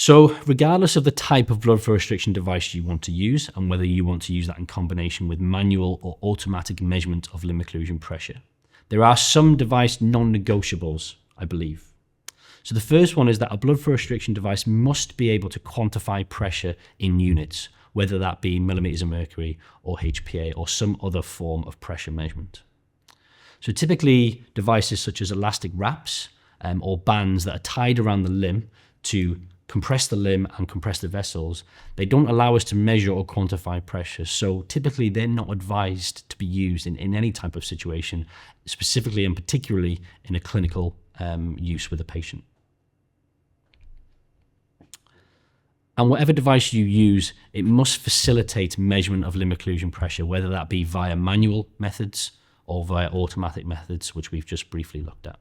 So regardless of the type of blood flow restriction device you want to use and whether you want to use that in combination with manual or automatic measurement of limb occlusion pressure, there are some device non-negotiables, I believe. So the first one is that a blood flow restriction device must be able to quantify pressure in units, whether that be millimeters of mercury or HPA or some other form of pressure measurement. So typically devices such as elastic wraps or bands that are tied around the limb to compress the limb and compress the vessels, they don't allow us to measure or quantify pressure. So typically they're not advised to be used in any type of situation, specifically and particularly in a clinical use with a patient. And whatever device you use, it must facilitate measurement of limb occlusion pressure, whether that be via manual methods or via automatic methods, which we've just briefly looked at.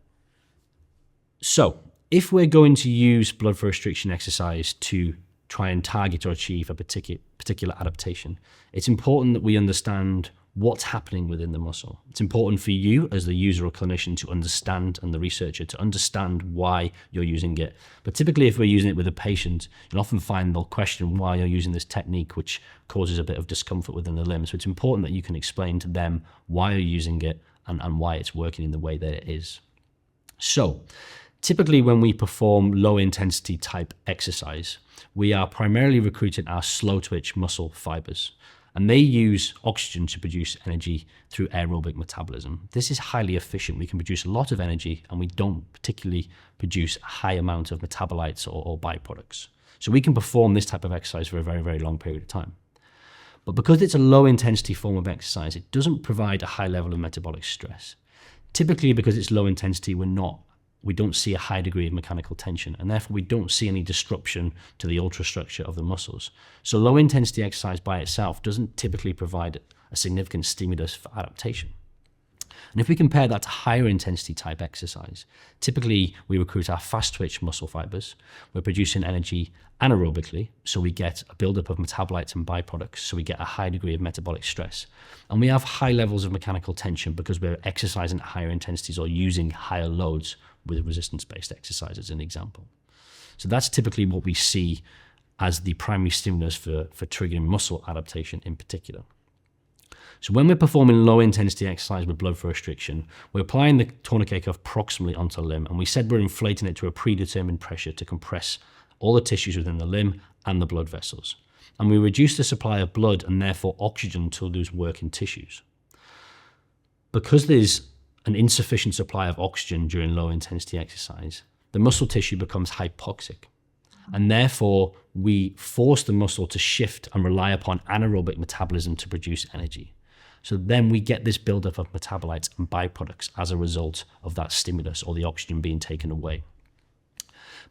So, if we're going to use blood flow restriction exercise to try and target or achieve a particular adaptation, it's important that we understand what's happening within the muscle. It's important for you as the user or clinician to understand, and the researcher to understand why you're using it. But typically if we're using it with a patient, you'll often find they'll question why you're using this technique, which causes a bit of discomfort within the limb. So it's important that you can explain to them why you're using it and why it's working in the way that it is. So, typically when we perform low intensity type exercise, we are primarily recruiting our slow twitch muscle fibers, and they use oxygen to produce energy through aerobic metabolism. This is highly efficient. We can produce a lot of energy and we don't particularly produce a high amount of metabolites or byproducts. So we can perform this type of exercise for a very, very long period of time. But because it's a low intensity form of exercise, it doesn't provide a high level of metabolic stress. Typically because it's low intensity, we don't see a high degree of mechanical tension, and therefore we don't see any disruption to the ultrastructure of the muscles. So low intensity exercise by itself doesn't typically provide a significant stimulus for adaptation. And if we compare that to higher intensity type exercise, typically we recruit our fast twitch muscle fibers. We're producing energy anaerobically, so we get a buildup of metabolites and byproducts, so we get a high degree of metabolic stress. And we have high levels of mechanical tension because we're exercising at higher intensities or using higher loads with resistance-based exercise as an example. So that's typically what we see as the primary stimulus for triggering muscle adaptation in particular. So when we're performing low intensity exercise with blood flow restriction, we're applying the tourniquet cuff proximally onto the limb, and we said we're inflating it to a predetermined pressure to compress all the tissues within the limb and the blood vessels. And we reduce the supply of blood and therefore oxygen to those working tissues. Because there's an insufficient supply of oxygen during low intensity exercise, the muscle tissue becomes hypoxic. And therefore we force the muscle to shift and rely upon anaerobic metabolism to produce energy. So then we get this buildup of metabolites and byproducts as a result of that stimulus or the oxygen being taken away.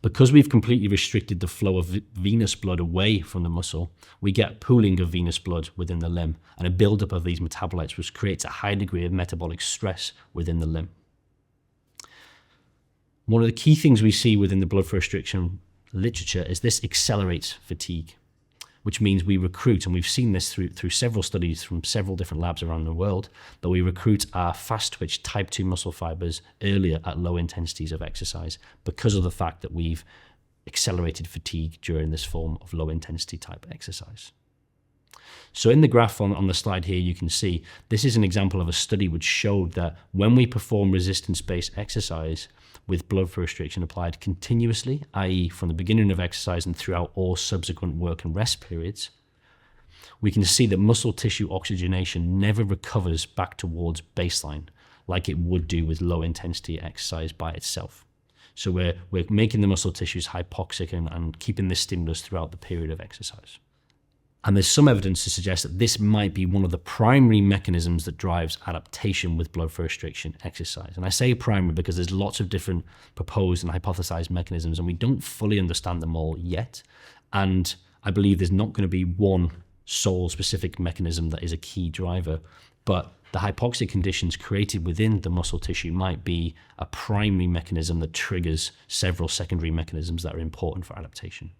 Because we've completely restricted the flow of venous blood away from the muscle, we get pooling of venous blood within the limb and a buildup of these metabolites, which creates a high degree of metabolic stress within the limb. One of the key things we see within the blood flow restriction literature is this accelerates fatigue, which means we recruit, and we've seen this through several studies from several different labs around the world, that we recruit our fast twitch type 2 muscle fibers earlier at low intensities of exercise because of the fact that we've accelerated fatigue during this form of low intensity type exercise. So in the graph on the slide here, you can see this is an example of a study which showed that when we perform resistance-based exercise with blood flow restriction applied continuously, i.e. from the beginning of exercise and throughout all subsequent work and rest periods, we can see that muscle tissue oxygenation never recovers back towards baseline like it would do with low intensity exercise by itself. So we're making the muscle tissues hypoxic and keeping this stimulus throughout the period of exercise. And there's some evidence to suggest that this might be one of the primary mechanisms that drives adaptation with blood flow restriction exercise. And I say primary because there's lots of different proposed and hypothesized mechanisms, and we don't fully understand them all yet. And I believe there's not going to be one sole specific mechanism that is a key driver, but the hypoxic conditions created within the muscle tissue might be a primary mechanism that triggers several secondary mechanisms that are important for adaptation.